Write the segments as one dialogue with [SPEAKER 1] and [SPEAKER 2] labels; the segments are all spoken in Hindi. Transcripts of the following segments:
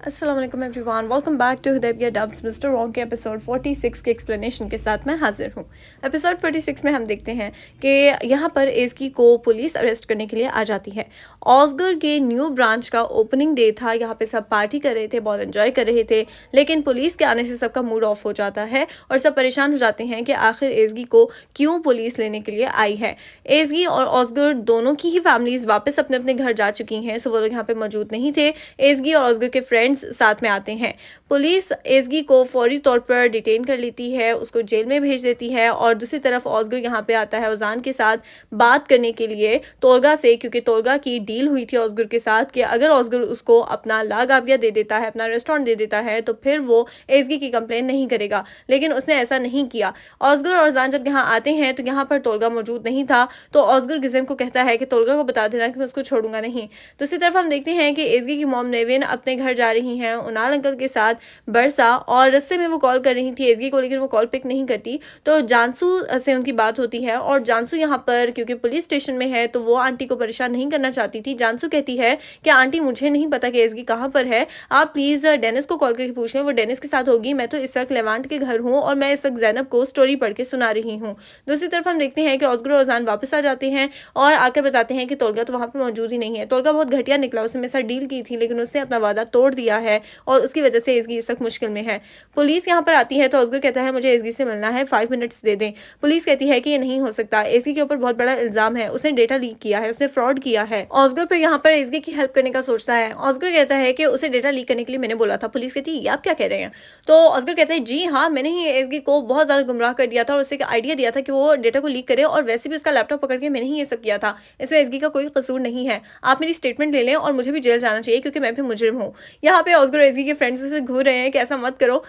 [SPEAKER 1] अस्सलाम वालेकुम everyone, welcome back to Hudaibiya Dubs Mister Wrong के एपिसोड 46 के एक्सप्लेनेशन के साथ मैं हाजिर हूँ। एपिसोड 46 में हम देखते हैं कि यहाँ पर एज़गी को पुलिस अरेस्ट करने के लिए आ जाती है। ऑस्गर के न्यू ब्रांच का ओपनिंग डे था, यहाँ पे सब पार्टी कर रहे थे, बहुत एंजॉय कर रहे थे, लेकिन पुलिस के आने से सबका मूड ऑफ हो जाता है और सब परेशान हो जाते हैं कि आखिर एज़गी को क्यों पुलिस लेने के लिए आई है। एज़गी और ऑस्गर दोनों की ही फैमिलीज वापस अपने अपने घर जा चुकी हैं, सो वो लोग यहाँ पे मौजूद नहीं थे। एज़गी और ऑस्गर के फ्रेंड्स साथ में आते हैं। पुलिस एज़गी को फौरी तौर पर डिटेन कर लेती है, उसको जेल में भेज देती है और दूसरी तरफ ऑस्गर यहाँ पे आता है ओजान के साथ बात करने के लिए तोलगा से, क्योंकि तोलगा की डील हुई थी ऑस्गर के साथ कि अगर ऑस्गर उसको अपना लागाबिया दे देता है, अपना रेस्टोरेंट दे देता है, तो फिर वो एज़गी की कंप्लेन नहीं करेगा, लेकिन उसने ऐसा नहीं किया। ऑस्गर और ओजान जब यहाँ आते हैं तो यहाँ पर तोलगा मौजूद नहीं था, तो ऑस्गर गिज़म को कहता है कि तोलगा को बता देना कि मैं उसको छोड़ूंगा नहीं। दूसरी तरफ हम देखते हैं कि एज़गी की मॉम नेविन अपने घर जा रही हैं उनाल अंकल के साथ बरसा, और रस्ते में वो कॉल कर रही थी एज़गी को, लेकिन वो कॉल पिक नहीं करती, तो जानसू से उनकी बात होती है। और जानसू यहाँ पर क्योंकि पुलिस स्टेशन में है तो वो आंटी को परेशान नहीं करना चाहती थी। जानसू कहती है कि आंटी मुझे नहीं पता कि एज़गी कहाँ पर है, आप प्लीज़ डेनिस को कॉल करके पूछ लें, वो डेनिस के साथ होगी, मैं तो इस वक्त लेवांट के घर हूँ और मैं इस वक्त ज़ैनब को स्टोरी पढ़ के सुना रही हूँ। दूसरी तरफ हम देखते हैं कि ऑस्गर और ओजान वापस आ जाते हैं और आकर बताते हैं कि तोलगा तो वहाँ पर मौजूद ही नहीं है। तोलगा बहुत घटिया निकला, उसने मेरे साथ डील की थी लेकिन उसने अपना वादा तोड़ दिया है और उसकी वजह से एज़गी इस वक्त मुश्किल में है। पुलिस यहाँ पर आती है तो ऑस्गर कहता है मुझे एज़गी से मिलना है, 5 मिनट्स दे दें। पुलिस कहती है कि ये नहीं हो सकता, एज़गी के ऊपर बहुत बड़ा इल्जाम है, उसने डेटा लीक किया है, उसने फ्रॉड किया है। ऑस्गर फिर यहाँ पर एज़गी की हेल्प करने का सोचता है। ऑस्गर कहता है कि उसे डेटा लीक करने के लिए मैंने बोला था। पुलिस कहती है ये आप क्या कह रहे हैं? तो ऑस्गर कहता है जी हाँ, मैंने ही एज़गी को बहुत ज़्यादा गुमराह कर दिया था और उसे आइडिया दिया था कि वो डेटा को लीक करे, और वैसे भी उसका लैपटॉप पकड़ के मैंने ही ये सब किया था, इसमें एज़गी का कोई कसूर नहीं है। आप मेरी स्टेटमेंट ले लें और मुझे भी जेल जाना चाहिए क्योंकि मैं भी मुजरिम हूँ। यहाँ पे ऑस्गर एज़गी के फ्रेंड्स से घूर रहे हैं कि ऐसा मत करो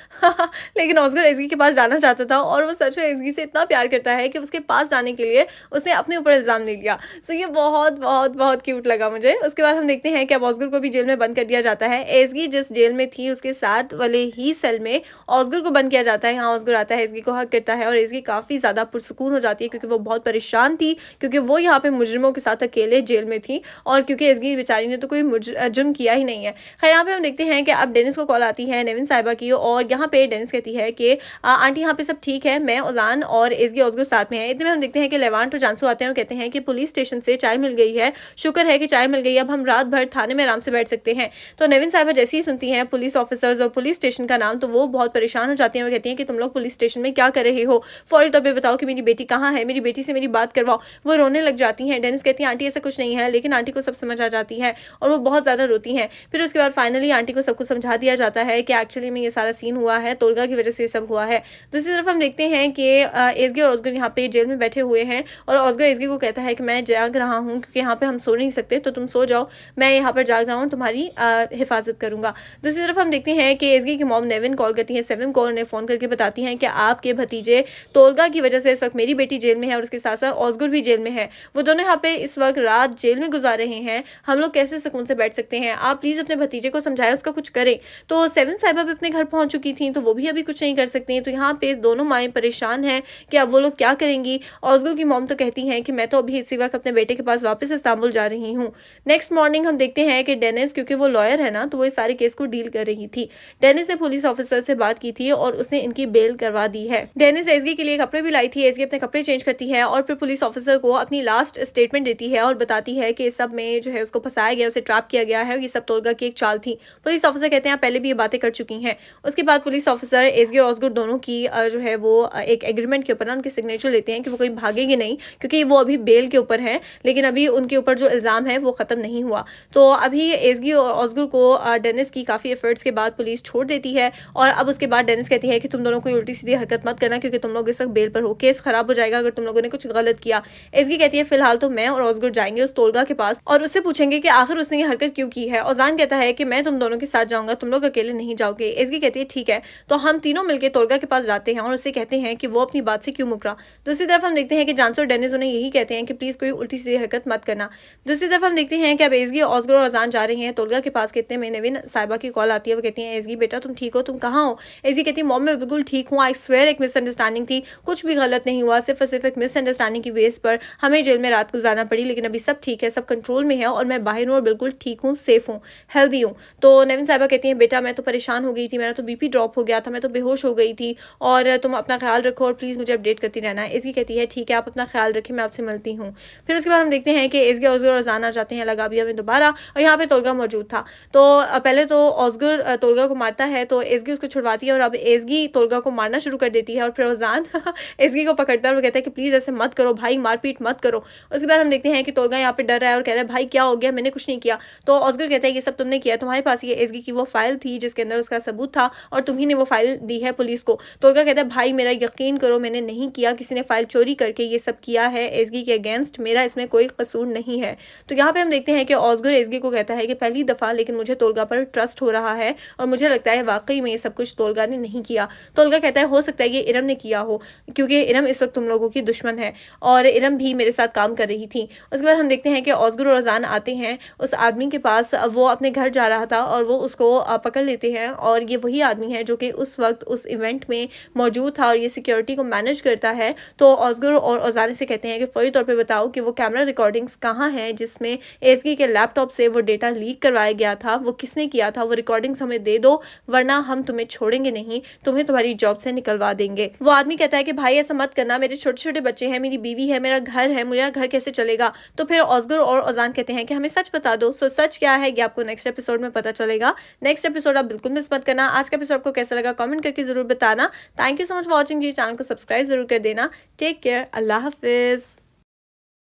[SPEAKER 1] लेकिन ऑस्गर एज़गी के पास जाना चाहता था और वो सच में एज़गी से इतना प्यार करता है कि उसके पास जाने के लिए उसने अपने ऊपर इल्ज़ाम ले लिया। सो ये बहुत बहुत बहुत क्यूट लगा मुझे। उसके बाद हम देखते हैं कि अब ऑस्गर को भी जेल में बंद कर दिया जाता है। एज़गी जिस जेल में थी उसके साथ वाले ही सेल में ऑस्गर को बंद किया जाता है। यहाँ ऑस्गर आता है, एज़गी को हक करता है और एज़गी काफ़ी ज़्यादा पुरसुकून हो जाती है क्योंकि वो बहुत परेशान थी, क्योंकि वो यहाँ पे मुजरिमों के साथ अकेले जेल में थी और क्योंकि एज़गी बेचारी ने तो कोई जुर्म किया ही नहीं है। खैर यहाँ पे हम देखते हैं कि अब डेनिस को कॉल आती है नेविन साहिबा की, और यहाँ पे डेनिस कहती है कि आंटी यहाँ पे सब ठीक है, मैं ओजान और एज़गी ऑस्गर साथ में है। इतने में हम देखते हैं कि लेवांट और जानसू आते हैं और कहते हैं कि पुलिस स्टेशन से चाय मिल गई है, शुक्र है कि चाय मिल गई, अब हम रात भर थाने में आराम से बैठ सकते हैं। तो नेविन साहिबा जैसे ही सुनती हैं पुलिस ऑफिसर्स और पुलिस स्टेशन का नाम तो वो बहुत परेशान हो जाती हैं। वो कहती हैं कि तुम लोग पुलिस स्टेशन में क्या कर रहे हो, फौरी तौर पर बताओ कि मेरी बेटी कहाँ है, मेरी बेटी से मेरी बात करवाओ। वो रोने लग जाती हैं। डेनिस कहती है आंटी ऐसा कुछ नहीं है, लेकिन आंटी को सब समझ आ जाती है और वो बहुत ज़्यादा रोती हैं। फिर उसके बाद फाइनली आंटी को सब कुछ समझा दिया जाता है कि एक्चुअली में ये सारा सीन हुआ है, तोलगा की वजह से ये सब हुआ है। दूसरी तरफ हम देखते हैं कि एज़गी और ऑस्गर यहाँ पे जेल में बैठे हुए हैं और ऑस्गर एज़गी को कहता है कि मैं जाग रहा हूँ क्योंकि यहाँ पे हम सो नहीं सकते, तो तुम सो जाओ, मैं यहाँ पर जाग रहा हूँ, तुम्हारी हिफाजत करूँगा। दूसरी तरफ हम देखते हैं कि एज़गी की मॉम नेविन कॉल करती है, सेविम को उन्हें फ़ोन करके बताती हैं कि आपके भतीजे तोलगा की वजह से इस वक्त मेरी बेटी जेल में है और उसके साथ साथ ऑस्गर भी जेल में है। वो दोनों यहाँ पे इस वक्त रात जेल में गुजार रहे हैं, हम लोग कैसे सुकून से बैठ सकते हैं? आप प्लीज़ अपने भतीजे को समझाएं, उसका कुछ करें। तो सेवन साहिबा भी अपने घर पहुंच चुकी थी, तो वो भी अभी कुछ नहीं कर सकती हैं। तो यहाँ पे दोनों माएँ परेशान हैं कि अब वो लोग क्या करेंगी। ऑस्गर की मॉम तो कहती हैं कि मैं तो अभी इसी वक्त अपने बेटे के पास वापस इस्तांबुल जा रही हूँ। नेक्स्ट मॉर्निंग हम देखते हैं कि डेनिस, क्योंकि वो लॉयर है ना, तो वो इस सारे केस को डील कर रही थी। डेनिस ने पुलिस ऑफिसर से बात की थी और उसने इनकी बेल करवा दी है। डेनिस एज़गी के लिए कपड़े भी लाई थी। एज़गी अपने कपड़े चेंज करती है और फिर पुलिस ऑफिसर को अपनी लास्ट स्टेटमेंट देती है और बताती है कि इस सब में जो है उसको फंसाया गया, उसे ट्रैप किया गया है और ये सब तोलगा की एक चाल थी। पुलिस ऑफिसर कहते हैं आप पहले भी ये बातें कर चुकी हैं। उसके बाद पुलिस ऑफिसर एज़गी और ऑस्गर दोनों की जो है वो एक एग्रीमेंट के ऊपर ना उनके सिग्नेचर लेते हैं कि वो कोई भागेगी नहीं, क्योंकि वो अभी बेल के ऊपर है, लेकिन अभी उनके ऊपर जो इल्ज़ाम है वो ख़त्म नहीं हुआ। तो अभी एज़गी और ऑस्गर को डेनिस की काफ़ी एफर्ट्स के बाद पुलिस छोड़ देती है और अब उसके बाद डेनिस कहती है कि तुम दोनों कोई उल्टी सीधी हरकत मत करना क्योंकि तुम लोग इस वक्त बेल पर हो, केस खराब हो जाएगा अगर तुम लोगों ने कुछ गलत किया। एज़गी कहती है फिलहाल तो मैं और ऑस्गर जाएंगे उस तोलगा के पास और उससे पूछेंगे कि आखिर उसने ये हरकत क्यों की है। ओजान कहता है कि मैं तुम दोनों के साथ जाऊंगा, तुम लोग अकेले नहीं जाओगे। एज़गी कहती है ठीक है, तो हम तीनों मिलकर तोलगा के पास जाते हैं और उससे कहते हैं कि वो अपनी बात से क्यों मुकरा। दूसरी तरफ हम देखते हैं कि जानसू और डेनिस उन्हें यही कहते हैं कि प्लीज कोई उल्टी सीधी हरकत मत करना। दूसरी तरफ हम देखते हैं कि अब एज़गी, ऑस्गर और ओजान जा रहे हैं तोलगा के पास। कितने में नेविन साहिबा की कॉल आती है। वो कहती है एज़गी बेटा तुम ठीक हो, तुम कहाँ हो? एज़गी कहती है मॉम मैं बिल्कुल ठीक हूँ, आई स्वेयर एक मिसअंडरस्टैंडिंग थी, कुछ भी गलत नहीं हुआ, सिर्फ और सिर्फ एक मिसअंडरस्टैंडिंग की बेस पर हमें जेल में रात गुजारना पड़ी, लेकिन अभी सब ठीक है, सब कंट्रोल में है और मैं बाहर हूँ और बिल्कुल ठीक हूँ, सेफ हूँ, हेल्दी हूँ। तो नेविन साहिबा कहती हैं, बेटा मैं तो परेशान हो गई थी, मेरा तो बीपी ड्रॉप हो गया था, मैं तो बेहोश हो गई थी और तुम अपना ख्याल रखो और प्लीज़ मुझे अपडेट करती रहना है। एज़गी कहती है, ठीक है, आप अपना ख्याल रखें, मैं आपसे मिलती हूँ। फिर उसके बाद हम देखते हैं कि एज़गी, ऑस्गर और ज़ान आ जाते हैं लगाबिया में दोबारा, और यहाँ पे तोलगा मौजूद था। तो पहले तो ऑस्गर तोलगा को मारता है, तो एज़गी उसको छुड़वाती है और अब एज़गी तोलगा को मारना शुरू कर देती है और फिर ज़ान एज़गी को पकड़ता है और कहता है कि प्लीज़ ऐसे मत करो भाई, मारपीट मत करो। उसके बाद हम देखते हैं कि तोलगा यहाँ पे डर रहा है और कह रहा है, भाई क्या हो गया, मैंने कुछ नहीं किया। तो ऑस्गर कहता है, ये सब तुमने किया, तुम्हारे पास ये एज़गी की वो फाइल थी जिसके अंदर उसका सबूत था और तुम्ही ने वो फाइल दी है पुलिस को। तोलगा कहता है, भाई मेरा यकीन करो, मैंने नहीं किया, किसी ने फाइल चोरी करके ये सब किया है एज़गी के अगेंस्ट, मेरा इसमें कोई कसूर नहीं है। तो यहाँ पे हम देखते हैं कि ऑस्गर एज़गी को कहता है कि पहली दफ़ा लेकिन मुझे तोलगा पर ट्रस्ट हो रहा है और मुझे लगता है वाकई में ये सब कुछ तोलगा ने नहीं किया। तोलगा कहता है, हो सकता है ये इरम ने किया हो, क्योंकि इरम इस वक्त तुम लोगों की दुश्मन है और इरम भी मेरे साथ काम कर रही थी। उसके बाद हम देखते हैं कि ऑस्गर और ज़ान आते हैं उस आदमी के पास, वो अपने घर जा रहा था और वो उसको पकड़ लेते हैं और ये वही आदमी है जो कि उस वक्त उस इवेंट में मौजूद था और ये सिक्योरिटी को मैनेज करता है। तो ऑस्गर और ज़ान से कहते हैं कि फौरी तौर पे बताओ कि वो कैमरा रिकॉर्डिंग्स कहाँ हैं जिसमें एज़गी के लैपटॉप से वो डेटा लीक करवाया गया था, वो किसने किया था, वो रिकॉर्डिंग्स हमें दे दो वरना हम तुम्हें छोड़ेंगे नहीं, तुम्हें तुम्हारी जॉब से निकलवा देंगे। वो आदमी कहता है कि भाई ऐसा मत करना, मेरे छोटे छोटे बच्चे हैं, मेरी बीवी है, मेरा घर है, मेरा घर कैसे चलेगा। तो फिर ऑस्गर और अजान कहते हैं कि हमें सच बता दो। सो सच क्या है ये आपको नेक्स्ट एपिसोड में पता चलेगा। नेक्स्ट एपिसोड आप बिल्कुल मिस मत करना। आज का एपिसोड आपको कैसा लगा कमेंट करके जरूर बताना। Thank you so much for watching जी, चैनल को सब्सक्राइब जरूर कर देना। टेक केयर, अल्लाह हाफिज।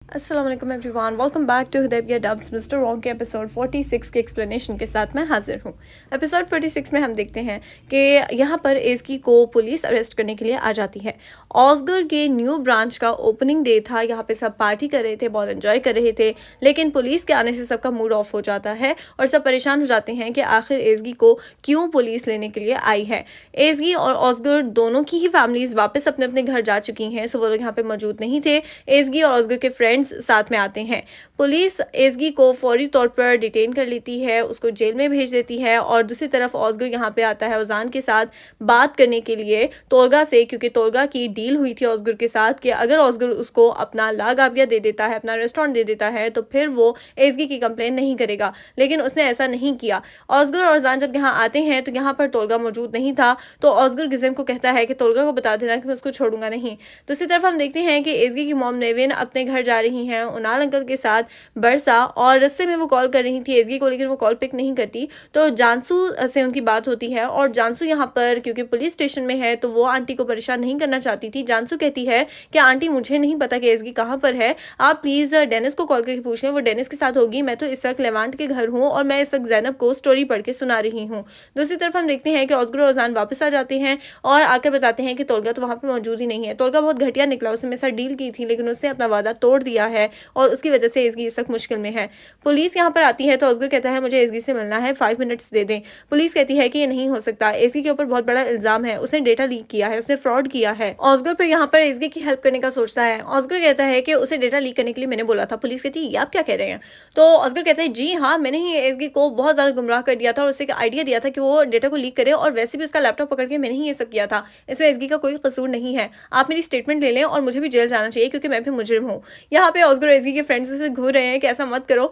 [SPEAKER 1] अस्सलाम वालेकुम everyone, welcome back to Hudaibiya Dubs Mister Wrong के एपिसोड 46 के एक्सप्लेनेशन के साथ मैं हाजिर हूँ। एपिसोड 46 में हम देखते हैं कि यहाँ पर एज़गी को पुलिस अरेस्ट करने के लिए आ जाती है। ऑस्गर के न्यू ब्रांच का ओपनिंग डे था, यहाँ पे सब पार्टी कर रहे थे, बहुत एंजॉय कर रहे थे, लेकिन पुलिस के आने से सबका मूड ऑफ हो जाता है और सब परेशान हो जाते हैं कि आखिर एज़गी को क्यों पुलिस लेने के लिए आई है। एज़गी और ऑस्गर दोनों की ही फैमिलीज वापस अपने अपने घर जा चुकी हैं, सो वो लोग यहाँ पे मौजूद नहीं थे। एज़गी और ऑस्गर के फ्रेंड्स साथ में आते हैं। पुलिस एज़गी को फौरी तौर पर डिटेन कर लेती है, उसको जेल में भेज देती है और दूसरी तरफ ऑस्गर यहाँ पे आता है ओजान के साथ बात करने के लिए तोलगा से, क्योंकि तोलगा की डील हुई थी ऑस्गर के साथ कि अगर ऑस्गर उसको अपना लागाबिया दे देता है, अपना रेस्टोरेंट दे देता है, तो फिर वो एज़गी की कंप्लेन नहीं करेगा, लेकिन उसने ऐसा नहीं किया। ऑस्गर और ओजान जब यहाँ आते हैं तो यहाँ पर तोलगा मौजूद नहीं था, तो ऑस्गर गिज़ेम को कहता है कि तोलगा को बता देना कि मैं उसको छोड़ूंगा नहीं। दूसरी तरफ हम देखते हैं कि एज़गी की मॉम नेविन अपने घर जा रही हैं उनाल अंकल के साथ बरसा, और रस्ते में वो कॉल कर रही थी एज़गी को, लेकिन वो कॉल पिक नहीं करती। तो जानसू से उनकी बात होती है और जानसू यहाँ पर क्योंकि पुलिस स्टेशन में है तो वो आंटी को परेशान नहीं करना चाहती थी। जानसू कहती है कि आंटी मुझे नहीं पता कि एज़गी कहाँ पर है, आप प्लीज़ डेनिस को कॉल करके पूछ लें, वो डेनिस के साथ होगी, मैं तो इस वक्त लेवांट के घर हूँ और मैं इस वक्त ज़ैनब को स्टोरी पढ़ के सुना रही हूँ। दूसरी तरफ हम देखते हैं कि ऑस्गर और ओजान वापस आ जाते हैं और आकर बताते हैं कि तोलगा तो वहाँ पर मौजूद ही नहीं है। तोलगा बहुत घटिया निकला, उसने मेरे साथ डील की थी लेकिन उसने अपना वादा तोड़ दिया है और उसकी वजह से एज़गी इस वक्त मुश्किल में है। पुलिस यहाँ पर आती है तो ऑस्गर कहता है मुझे एज़गी से मिलना है, 5 मिनट्स दे दें। पुलिस कहती है कि ये नहीं हो सकता, एज़गी के ऊपर बहुत बड़ा इल्जाम है, उसने डेटा लीक किया है, उसने फ्रॉड किया है। ऑस्गर फिर यहाँ पर एज़गी की हेल्प करने का सोचता है। ऑस्गर कहता है कि उसे डेटा लीक करने के लिए मैंने बोला था। पुलिस कहती है ये आप क्या कह रहे हैं? तो ऑस्गर कहता है जी हाँ, मैंने ही एज़गी को बहुत ज़्यादा गुमराह कर दिया था और उसे एक आइडिया दिया था कि वो डेटा को लीक करे, और वैसे भी उसका लैपटॉप पकड़ के मैंने ही ये सब किया था, इसमें एज़गी का कोई कसूर नहीं है। आप मेरी स्टेटमेंट ले लें और मुझे भी जेल जाना चाहिए क्योंकि मैं भी मुजरिम हूँ। यहाँ पे ऑस्गर एज़गी के फ्रेंड्स से घूर रहे हैं कि ऐसा मत करो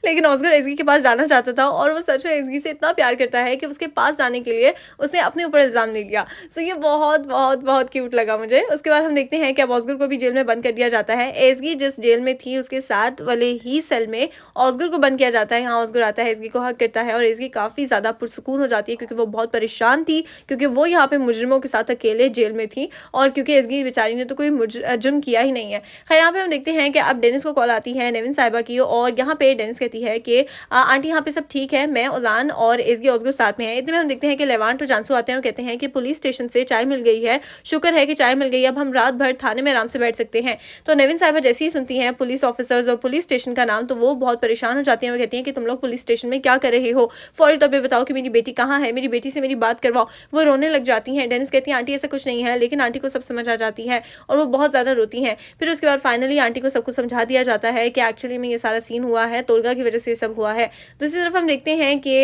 [SPEAKER 1] लेकिन ऑस्गर एज़गी के पास जाना चाहता था और वो सच में एज़गी से इतना प्यार करता है कि उसके पास जाने के लिए उसने अपने ऊपर इल्ज़ाम ले लिया। सो ये बहुत बहुत बहुत क्यूट लगा मुझे। उसके बाद हम देखते हैं कि अब ऑस्गर को भी जेल में बंद कर दिया जाता है। एज़गी जिस जेल में थी उसके साथ वाले ही सेल में ऑस्गर को बंद किया जाता है। यहाँ ऑस्गर आता है, एज़गी को हक करता है और एज़गी काफ़ी ज़्यादा पुरसुकून हो जाती है क्योंकि वो बहुत परेशान थी, क्योंकि वो यहाँ पे मुजरिमों के साथ अकेले जेल में थी और क्योंकि एज़गी बेचारी ने तो कोई जुर्म किया ही नहीं है। खैर यहाँ पे हम देखते हैं कि अब डेनिस को कॉल आती है नेविन साहिबा की और यहाँ पे डेनिस कहती है कि आंटी यहाँ पे सब ठीक है, मैं ओजान और एज़गी ऑस्गर साथ में है। इतने में हम देखते हैं कि लेवांट और जानसू आते हैं और कहते हैं कि पुलिस स्टेशन से चाय मिल गई है, शुक्र है कि चाय मिल गई, अब हम रात भर थाने में आराम से बैठ सकते हैं। तो नेविन साहिबा जैसे ही सुनती हैं पुलिस ऑफिसर्स और पुलिस स्टेशन का नाम तो वो बहुत परेशान हो जाती हैं। वो कहती हैं कि तुम लोग पुलिस स्टेशन में क्या कर रहे हो, फौरी तौर पर बताओ कि मेरी बेटी कहाँ है, मेरी बेटी से मेरी बात करवाओ। वो रोने लग जाती हैं। डेनिस कहती है आंटी ऐसा कुछ नहीं है, लेकिन आंटी को सब समझ आ जाती है और वो बहुत ज़्यादा रोती हैं। फिर उसके बाद फाइनली आंटी को सब कुछ समझा दिया जाता है कि एक्चुअली में ये सारा सीन हुआ है, तोलगा की वजह से ये सब हुआ है। दूसरी तरफ हम देखते हैं कि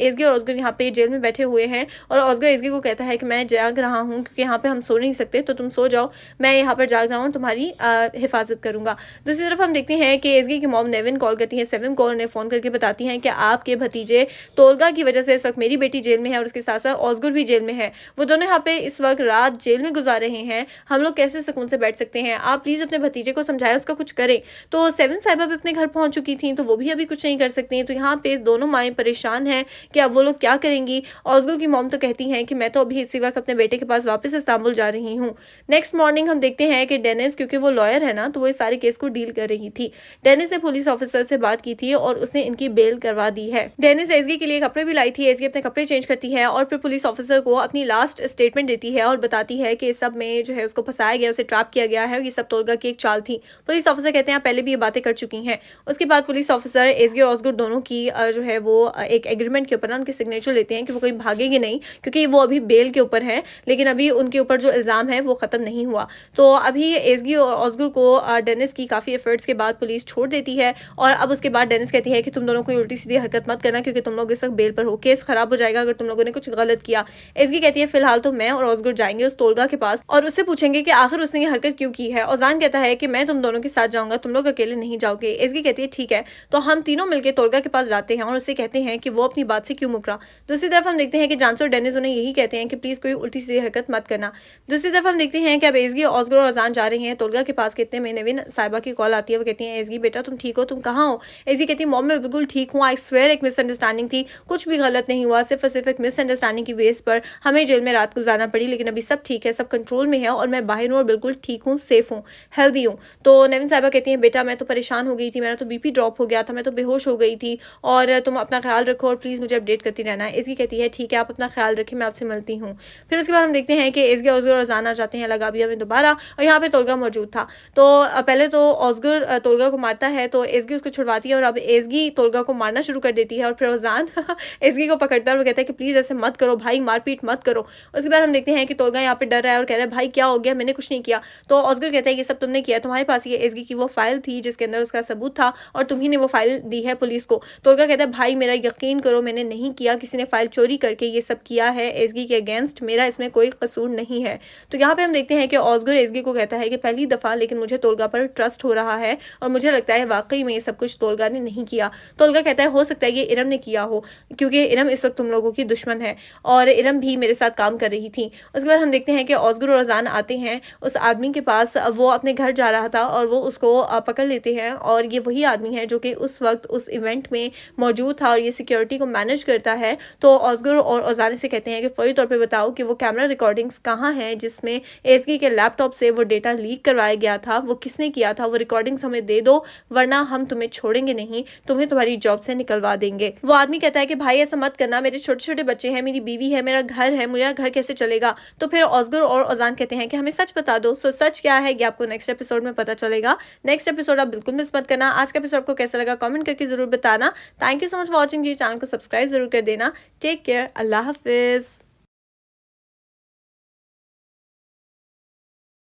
[SPEAKER 1] एसगी और ऑस्गर यहाँ पे जेल में बैठे हुए हैं और ऑस्गर एसगी को कहता है कि मैं जाग रहा हूँ क्योंकि यहाँ पे हम सो नहीं सकते, तो तुम सो जाओ, मैं यहाँ पर जाग रहा हूँ, तुम्हारी हिफाजत करूंगा। दूसरी तरफ हम देखते हैं कि एसगी की मॉम नेविन कॉल करती है सेविम को, उन्हें फोन करके बताती हैं कि आपके भतीजे तोलगा की वजह से इस वक्त मेरी बेटी जेल में है और उसके साथ साथ ऑस्गर भी जेल में है। वो दोनों यहाँ पे इस वक्त रात जेल में गुजार रहे हैं, हम लोग कैसे सुकून से बैठ सकते हैं? आप प्लीज अपने भतीजे को समझाएं, उसका कुछ करें। तो सेवन साहिबा भी अपने घर पहुंच चुकी थी, तो वो भी अभी कुछ नहीं कर सकती हैं। तो यहाँ पे दोनों माएँ परेशान हैं कि अब वो लोग क्या करेंगी। ऑस्गर की मॉम तो कहती हैं कि मैं तो अभी इसी वक्त अपने बेटे के पास वापस इस्तांबुल जा रही हूँ। नेक्स्ट मॉर्निंग हम देखते हैं कि डेनिस, क्योंकि वो लॉयर है ना, तो वो इस सारे केस को डील कर रही थी। डेनिस ने पुलिस ऑफिसर से बात की थी और उसने इनकी बेल करवा दी है। डेनिस एसगी के लिए कपड़े भी लाई थी, एसगी अपने कपड़े चेंज करती है और फिर पुलिस ऑफिसर को अपनी लास्ट स्टेटमेंट देती है और बताती है कि इस सब में जो है उसको फंसाया गया, उसे ट्रैप किया गया है और ये सब तोलगा की एक चाल थी। पुलिस ऑफिसर कहते हैं आप पहले भी ये बातें कर चुकी हैं। उसके बाद पुलिस ऑफिसर एसगी और ऑस्गर दोनों की जो है वो एक एग्रीमेंट के ऊपर ना उनके सिग्नेचर लेते हैं कि वो कहीं भागेंगे नहीं, क्योंकि वो अभी बेल के ऊपर है, लेकिन अभी उनके ऊपर जो इल्ज़ाम है वो ख़त्म नहीं हुआ। तो अभी एसगी और ऑस्गर को डेनिस की काफ़ी एफर्ट्स के बाद पुलिस छोड़ देती है और अब उसके बाद डेनिस कहती है कि तुम दोनों कोई उल्टी सीधी हरकत मत करना क्योंकि तुम लोग इस वक्त बेल पर हो, केस खराब हो जाएगा अगर तुम लोगों ने कुछ गलत किया। एसगी कहती है फिलहाल तो मैं और ऑस्गर जाएंगे उस तोलगा के पास और उससे पूछेंगे कि आखिर उसने ये हरकत क्यों की है। ओजान कहता है कि मैं तुम दोनों के साथ जाऊंगा, तुम लोग अकेले नहीं जाओगे। एसगी कहती है ठीक है। तो हम तीनों मिलकर तोलगा के पास जाते हैं और उससे कहते हैं कि वो अपनी बात से क्यों मुकरा। दूसरी तरफ हम देखते हैं कि जानसो और डेनिस उन्हें यही कहते हैं कि प्लीज कोई उल्टी सीधी हरकत मत करना। दूसरी तरफ हम देखते हैं कि अब एसगी, ऑस्गर और अजान जा रहे हैं तोलगा के पास। कहते हैं नेविन साहिबा की कॉल आती है, वो कहती है एसगी बेटा तुम ठीक हो, तुम कहाँ हो? एसगी कहती है मॉम मैं बिल्कुल ठीक हूँ, आई स्वेयर एक मिसअंडरस्टैंडिंग थी, कुछ भी गलत नहीं हुआ, सिर्फ और सिर्फ एक मिसअंडरस्टैंडिंग की बेस पर हमें जेल में रात गुजारना पड़ी, लेकिन अभी सब ठीक है, सब कंट्रोल में है और मैं बाहर हूँ और बिल्कुल ठीक हूँ, सेफ हूँ, हेल्दी हूँ। तो नेविन साहिबा कहती हैं बेटा मैं तो परेशान हो गई थी, मेरा तो बीपी ड्रॉप हो गया था, मैं तो बेहोश हो गई थी और तुम अपना ख्याल रखो और प्लीज़ मुझे अपडेट करती रहना। एसगी कहती है ठीक है आप अपना ख्याल रखें, मैं आपसे मिलती हूँ। फिर उसके बाद हम देखते हैं कि एसगी ऑस्गर और अजान आ जाते हैं लगाबिया में दोबारा और यहाँ पे तोलगा मौजूद था। तो पहले तो ऑस्गर तोलगा को मारता है तो एसगी उसको छुड़वाती है और अब एसगी तोलगा को मारना शुरू कर देती है और फिर अजान एसगी को पकड़ता है और कहता है कि प्लीज़ ऐसे मत करो भाई, मारपीट मत करो। उसके बाद हम देखते हैं कि तोलगा यहाँ पे डर रहा है और कह रहा है भाई क्या हो गया, मैंने कुछ नहीं किया। तो ऑस्गर कहता है ये सब तुमने किया, तुम्हारे पास ये एसगी की वो फाइल थी जिसके अंदर उसका सबूत था और तुम्ही ने वो फाइल दी है पुलिस को। तोलगा कहता है भाई मेरा यकीन करो मैंने नहीं किया, किसी ने फाइल चोरी करके ये सब किया है एसगी के अगेंस्ट, मेरा इसमें कोई कसूर नहीं है। तो यहाँ पे हम देखते हैं कि ऑस्गर एसगी को कहता है कि पहली दफ़ा लेकिन मुझे तोलगा पर ट्रस्ट हो रहा है और मुझे लगता है वाकई में ये सब कुछ तोलगा ने नहीं किया। तोलगा कहता है हो सकता है ये इरम ने किया हो क्योंकि इरम इस वक्त तुम लोगों की दुश्मन है और इरम भी मेरे साथ काम कर रही थी। उसके बाद हम देखते हैं कि ऑस्गर और अजान आते हैं उस आदमी के पास, वो अपने घर जा रहा था और वो उसको पकड़ लेते हैं और ये वही आदमी है जो कि उस वक्त उस इवेंट में मौजूद था और ये सिक्योरिटी को मैनेज करता है। तो ऑस्गर और अजान से कहते हैं कि फौरी तौर पे बताओ कि वो कैमरा रिकॉर्डिंग्स कहाँ हैं जिसमें एसगी के लैपटॉप से वो डेटा लीक करवाया गया था, वो किसने किया था, वो रिकॉर्डिंग्स हमें दे दो वरना हम तुम्हें छोड़ेंगे नहीं, तुम्हें तुम्हारी जॉब से निकलवा देंगे। वो आदमी कहता है कि भाई ऐसा मत करना, मेरे छोटे छोटे बच्चे हैं, मेरी बीवी है, मेरा घर है, मेरा घर कैसे चलेगा। तो फिर ऑस्गर और अजान कहते हैं कि हमें सच बता दो। सो सच क्या है ये आपको नेक्स्ट एपिसोड में पता चलेगा। नेक्स्ट एपिसोड आप बिल्कुल मिस मत करना। आज का एपिसोड आपको कैसा लगा कमेंट करके जरूर बताना। Thank you so much for watching जी, चैनल को सब्सक्राइब जरूर कर देना। टेक केयर, अल्लाह हाफिज।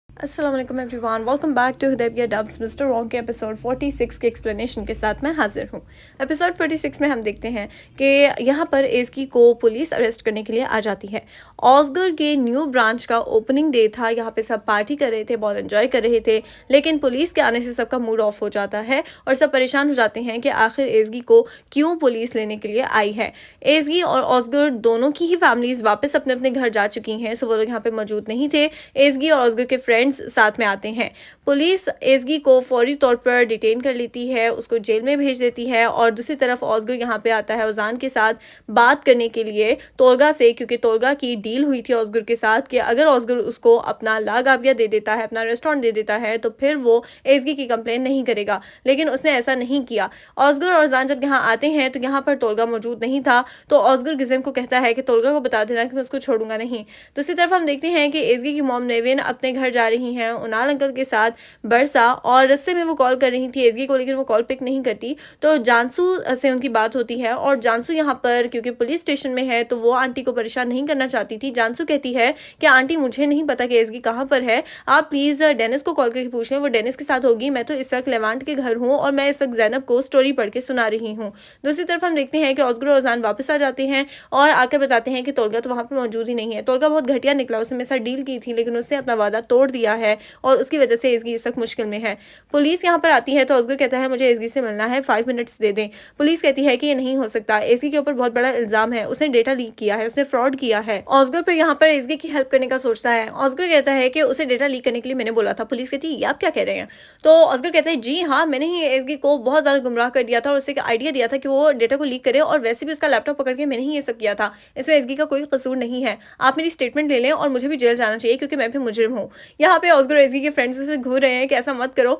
[SPEAKER 1] अस्सलाम वालेकुम everyone, welcome back to Hudaibiya Dubs Mister Wrong के एपिसोड 46 के एक्सप्लेनेशन के साथ मैं हाजिर हूँ। एपिसोड 46 में हम देखते हैं कि यहाँ पर एसगी को पुलिस अरेस्ट करने के लिए आ जाती है। ऑस्गर के न्यू ब्रांच का ओपनिंग डे था, यहाँ पे सब पार्टी कर रहे थे, बहुत एंजॉय कर रहे थे, लेकिन पुलिस के आने से सबका मूड ऑफ हो जाता है और सब परेशान हो जाते हैं कि आखिर एसगी को क्यों पुलिस लेने के लिए आई है। एसगी और ऑस्गर दोनों की ही फैमिलीज वापस अपने अपने घर जा चुकी हैं, सो वो लोग यहाँ पे मौजूद नहीं थे। एसगी और ऑस्गर के फ्रेंड्स साथ में आते हैं। पुलिस एसगी को फौरी तौर पर डिटेन कर लेती है, उसको जेल में भेज देती है और दूसरी तरफ ऑस्गर यहाँ पे आता है ओजान के साथ बात करने के लिए तोलगा से, क्योंकि तोलगा की डील हुई थी ऑस्गर के साथ कि अगर ऑस्गर उसको अपना लागाबिया दे देता है, अपना रेस्टोरेंट दे देता है तो फिर वो एसगी की कंप्लेन नहीं करेगा, लेकिन उसने ऐसा नहीं किया। ऑस्गर और ओजान जब यहाँ आते हैं तो यहाँ पर तोलगा मौजूद नहीं था, तो ऑस्गर गिज़ेम को कहता है कि तोलगा को बता देना कि मैं उसको छोड़ूंगा नहीं। दूसरी तरफ हम देखते हैं कि एसगी की मॉम नेविन अपने घर जा रही रही हैं उनाल अंकल के साथ बरसा, और रस्ते में वो कॉल कर रही थी एसगी को, लेकिन वो कॉल पिक नहीं करती। तो जानसू से उनकी बात होती है, और जानसू यहाँ पर क्योंकि पुलिस स्टेशन में है तो वो आंटी को परेशान नहीं करना चाहती थी। जानसू कहती है कि आंटी मुझे नहीं पता कि एसगी कहाँ पर है, आप प्लीज डेनिस को कॉल करके पूछ लें, वो डेनिस के साथ होगी। मैं तो इस वक्त लेवांट के घर हूँ और मैं इस वक्त जैनब को स्टोरी पढ़ के सुना रही हूँ। दूसरी तरफ हम देखते हैं कि ऑस्गर और अजान वापस आ जाते हैं और आकर बताते हैं कि तोलगा तो वहाँ पे मौजूद ही नहीं है। तोलगा बहुत घटिया निकला, उसने मेरे साथ डील की थी लेकिन उसने अपना वादा तोड़ दिया है और उसकी वजह से एसगी इस वक्त मुश्किल में है। पुलिस यहाँ पर आती है तो ऑस्गर कहता है मुझे एसगी से मिलना है, 5 मिनट्स दे दें। पुलिस कहती है कि ये नहीं हो सकता, एसगी के ऊपर बहुत बड़ा इल्जाम है, उसने डेटा लीक किया है, उसने फ्रॉड किया है। ऑस्गर फिर यहाँ पर एसगी की हेल्प करने का सोचता है। ऑस्गर कहता है कि उसे डेटा लीक करने के लिए मैंने बोला था। पुलिस कहती है ये आप क्या कह रहे हैं? तो ऑस्गर कहता है जी हाँ, मैंने ही एसगी को बहुत ज्यादा गुमराह कर दिया था और उसे एक आइडिया दिया था कि वो डेटा को लीक करे, और वैसे भी उसका लैपटॉप पकड़ के मैंने ही ये सब किया था। इसमें एसगी का कोई कसूर नहीं है, आप मेरी स्टेटमेंट ले लें और मुझे भी जेल जाना चाहिए क्योंकि मैं भी मुजरिम हूँ। यहाँ पे ऑस्गर एसगी के फ्रेंड्स से घूर रहे हैं कि ऐसा मत करो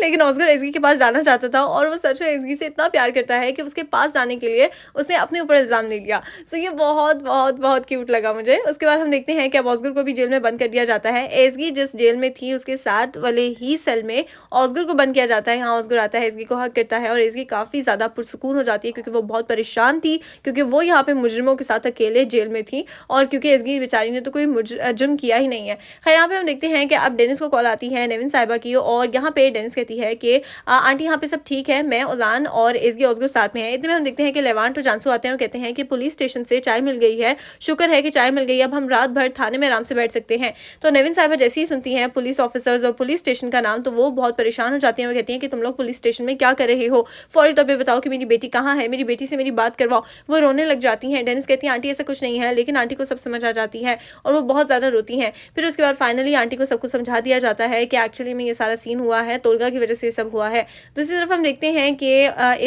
[SPEAKER 1] लेकिन ऑस्गर एसगी के पास जाना चाहता था और वो सच में एसगी से इतना प्यार करता है कि उसके पास जाने के लिए उसने अपने ऊपर इल्जाम ले लिया। सो ये बहुत बहुत बहुत क्यूट लगा मुझे। उसके बाद हम देखते हैं कि अब ऑस्गर को भी जेल में बंद कर दिया जाता है। एसगी जिस जेल में थी उसके साथ वाले ही सेल में ऑस्गर को बंद किया जाता है। यहाँ ऑस्गर आता है, एसगी को हक करता है और एसगी काफी ज्यादा पुरसुकून हो जाती है क्योंकि वो बहुत परेशान थी, क्योंकि वो यहाँ पे मुजरिमों के साथ अकेले जेल में थी और क्योंकि एसगी बेचारी ने तो कोई जुर्म किया ही नहीं है। खैर यहाँ पे हम देखते हैं कि अब डेनिस को कॉल आती है नेविन साहिबा की, और यहाँ पे डेनिस कहती है कि आंटी यहाँ पे सब ठीक है, मैं उजान और एसगी ऑस्गर साथ में है। इतने में हम देखते हैं कि लेवांट और जानसू आते हैं और कहते हैं कि पुलिस स्टेशन से चाय मिल गई है, शुक्र है कि चाय मिल गई, अब हम रात भर थाने में आराम से बैठ सकते हैं। तो नेविन साहिबा जैसे ही सुनती हैं पुलिस ऑफिसर्स और पुलिस स्टेशन का नाम तो वो बहुत परेशान हो जाती हैं। वो कहती हैं कि तुम लोग पुलिस स्टेशन में क्या कर रहे हो, फौरी तौर पे बताओ कि मेरी बेटी कहाँ है, मेरी बेटी से मेरी बात करवाओ। वो रोने लग जाती हैं। डेनिस कहती है आंटी ऐसा कुछ नहीं है, लेकिन आंटी को सब समझ आ जाती है और वो बहुत ज़्यादा रोती हैं। फिर उसके बाद फाइनली आंटी को सब कुछ समझा दिया जाता है कि एक्चुअली में ये सारा सीन हुआ है, तोलगा की वजह से ये सब हुआ है। दूसरी तरफ हम देखते हैं कि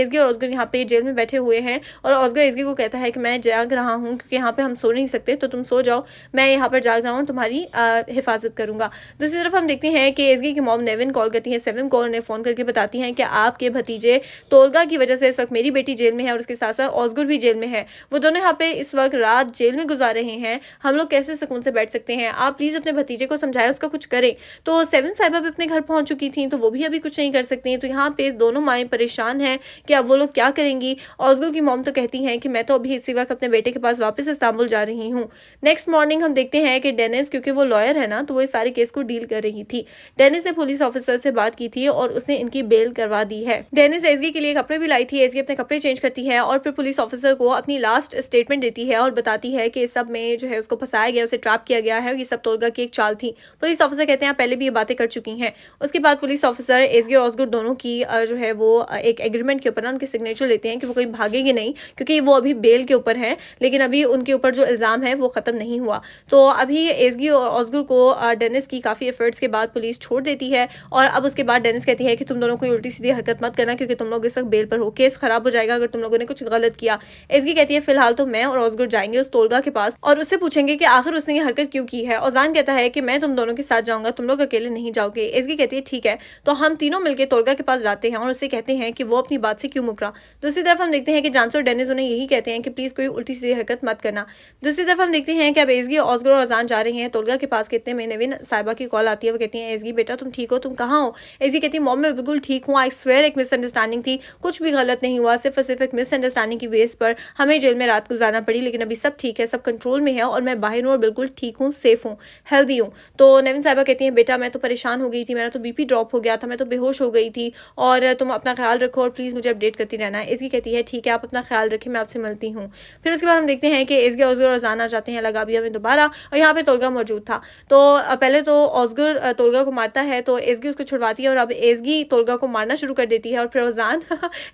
[SPEAKER 1] एसगी और ऑस्गर यहाँ पे जेल में बैठे हुए हैं और ऑस्गर एसगी को कहता है कि मैं जाग रहा हूँ क्योंकि यहाँ पे हम सो नहीं सकते, तो तुम सो जाओ, मैं यहाँ पर जाग रहा हूँ, तुम्हारी हिफाजत करूंगा। दूसरी तरफ हम देखते हैं कि एसगी की मॉम नेविन कॉल करती है सेविम को, उन्हें फोन करके बताती हैं कि आपके भतीजे तोलगा की वजह से इस वक्त मेरी बेटी जेल में है और उसके साथ साथ ऑस्गर भी जेल में है। वो दोनों यहाँ पे इस वक्त रात जेल में गुजार रहे हैं, हम लोग कैसे सुकून से बैठ सकते हैं? आप प्लीज अपने भतीजे को समझाएं, उसका कुछ करें। तो सेविन साहिबा भी अपने घर पहुंच चुकी थी तो वो भी अभी कुछ नहीं कर सकती हैं। तो यहाँ पे दोनों माएँ परेशान हैं कि अब वो लोग क्या करेंगी। ऑस्गर की मॉम तो कहती हैं कि मैं तो अभी इसी वक्त अपने बेटे के पास वापस इस्तांबुल जा रही हूँ। नेक्स्ट मॉर्निंग हम देखते हैं कि डेनिस, क्योंकि वो लॉयर है ना, तो वो इस सारे केस को डील कर रही थी। डेनिस ने पुलिस ऑफिसर से बात की थी और उसने इनकी बेल करवा दी है। डेनिस एसगी के लिए कपड़े भी लाई थी। एसगी अपने कपड़े चेंज करती है और फिर पुलिस ऑफिसर को अपनी लास्ट स्टेटमेंट देती है और बताती है कि इस सब में जो है उसको फंसाया गया, उसे ट्रैप किया गया है और ये सब तोलगा की एक चाल थी। पुलिस ऑफिसर कहते हैं आप पहले भी ये बातें कर चुकी हैं। उसके बाद पुलिस ऑफिसर एसगी और ऑस्गर दोनों की जो है वो एक एग्रीमेंट के ऊपर ना उनके सिग्नेचर लेते हैं कि वो कहीं भागेंगे नहीं, क्योंकि वो अभी बेल के ऊपर है, लेकिन अभी उनके ऊपर जो इल्ज़ाम है वो ख़त्म नहीं हुआ। तो अभी एसगी और ऑस्गर को डेनिस की काफ़ी एफर्ट्स के बाद पुलिस छोड़ देती है और अब उसके बाद डेनिस कहती है कि तुम दोनों कोई उल्टी सीधी हरकत मत करना क्योंकि तुम लोग इस वक्त बेल पर हो, केस खराब हो जाएगा अगर तुम लोगों ने कुछ गलत किया। एसगी कहती है फिलहाल तो मैं और ऑस्गर जाएंगे उस तोलगा के पास और उससे पूछेंगे कि आखिर उसने ये हरकत क्यों की है। ओजान कहता है कि मैं तुम दोनों के साथ जाऊंगा, तुम लोग अकेले नहीं जाओगे। एसगी कहती है ठीक है। तो हम तीनों मिलकर तोलगा के पास जाते हैं और उससे कहते हैं कि वो अपनी बात से क्यों मुकरा। दूसरी तरफ हम देखते हैं कि जानसू और डेनिस उन्हें यही कहते हैं कि प्लीज कोई उल्टी सीधी हरकत मत करना। दूसरी तरफ हम देखते हैं कि अब एसगी, ऑस्गर और अजान जा रहे हैं तोलगा के पास। कहते हैं नेविन साहिबा की कॉल आती है, वो कहती है एसगी बेटा तुम ठीक हो, तुम कहाँ हो? एसगी कहती है मॉम मैं बिल्कुल ठीक हूँ, आई स्वेयर एक मिसअंडरस्टैंडिंग थी, कुछ भी गलत नहीं हुआ, सिर्फ और सिर्फ एक मिसअंडरस्टैंडिंग की बेस पर हमें जेल में रात गुजारना पड़ी, लेकिन अभी सब ठीक है, सब कंट्रोल में है और मैं बाहर हूँ और बिल्कुल ठीक हूँ, सेफ हूँ, हेल्दी हूँ। तो नेविन साहिबा कहती हैं बेटा मैं तो परेशान हो गई थी, मेरा तो बीपी ड्रॉप हो गया था, मैं तो बेहोश हो गई थी और तुम अपना ख्याल रखो और प्लीज़ मुझे अपडेट करती रहना है। एसगी कहती है ठीक है आप अपना ख्याल रखें, मैं आपसे मिलती हूँ। फिर उसके बाद हम देखते हैं कि एसगी ऑस्गर और अजान आ जाते हैं लगाबिया में दोबारा और यहाँ पे तोलगा मौजूद था। तो पहले तो ऑस्गर तोलगा को मारता है तो एसगी उसको छुड़वाती है और अब एसगी तोलगा को मारना शुरू कर देती है और फिर अजान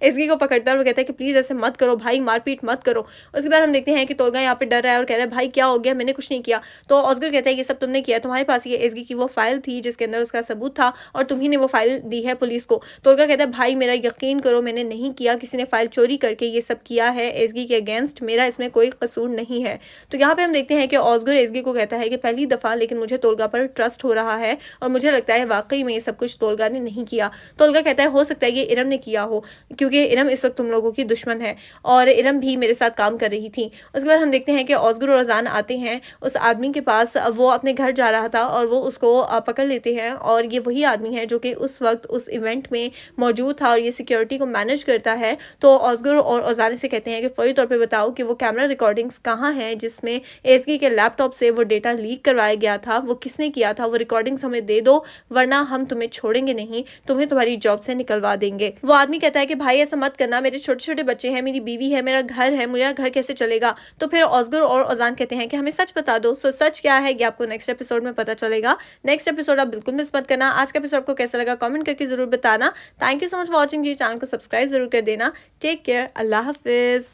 [SPEAKER 1] एसगी को पकड़ता है और कहता है कि प्लीज़ ऐसे मत करो भाई, मारपीट मत करो। उसके बाद हम देखते हैं कि तोलगा यहाँ पे डर रहा है और कह रहा है भाई क्या हो गया, मैंने कुछ नहीं किया। तो ऑस्गर कहता है ये सब तुमने किया, तुम्हारे पास ये एसगी की वो फाइल थी जिसके अंदर उसका सबूत था और तुम्ही ने वो फाइल दी है पुलिस को। तोलगा कहता है भाई मेरा यकीन करो मैंने नहीं किया, किसी ने फाइल चोरी करके ये सब किया है एसगी के अगेंस्ट, मेरा इसमें कोई कसूर नहीं है। तो यहाँ पे हम देखते हैं कि ऑस्गर एसगी को कहता है कि पहली दफ़ा लेकिन मुझे तोलगा पर ट्रस्ट हो रहा है और मुझे लगता है वाकई में ये सब कुछ तोलगा ने नहीं किया। तोलगा कहता है हो सकता है ये इरम ने किया हो क्योंकि इरम इस वक्त तुम लोगों की दुश्मन है और इरम भी मेरे साथ काम कर रही थी। उसके बाद हम देखते हैं कि ऑस्गर और अजान आते हैं उस आदमी के पास, वो अपने घर जा रहा था और और वो उसको पकड़ लेते हैं और ये वही आदमी है जो कि उस वक्त उस इवेंट में मौजूद था और ये सिक्योरिटी को मैनेज करता है। तो ऑस्गर और ओजाने से कहते हैं कि फौरी तौर पे बताओ कि वो कैमरा रिकॉर्डिंग्स कहाँ हैं जिसमें एसगी के लैपटॉप से वो डेटा लीक करवाया गया था, वो किसने किया था, वो रिकॉर्डिंग्स हमें दे दो वरना हम तुम्हें छोड़ेंगे नहीं, तुम्हें तुम्हारी जॉब से निकलवा देंगे। वो आदमी कहता है कि भाई ऐसा मत करना, मेरे छोटे छोटे बच्चे हैं, मेरी बीवी है, मेरा घर है, मेरा घर कैसे चलेगा। तो फिर ऑस्गर और ओजान कहते हैं कि हमें सच बता दो। सो सच क्या है ये आपको नेक्स्ट एपिसोड में पता चलेगा। नेक्स्ट एपिसोड आप बिल्कुल मिस मत करना। आज का एपिसोड आपको कैसा लगा कमेंट करके जरूर बताना। Thank you so much for watching जी। चैनल को सब्सक्राइब जरूर कर देना। टेक केयर, अल्लाह हाफिज।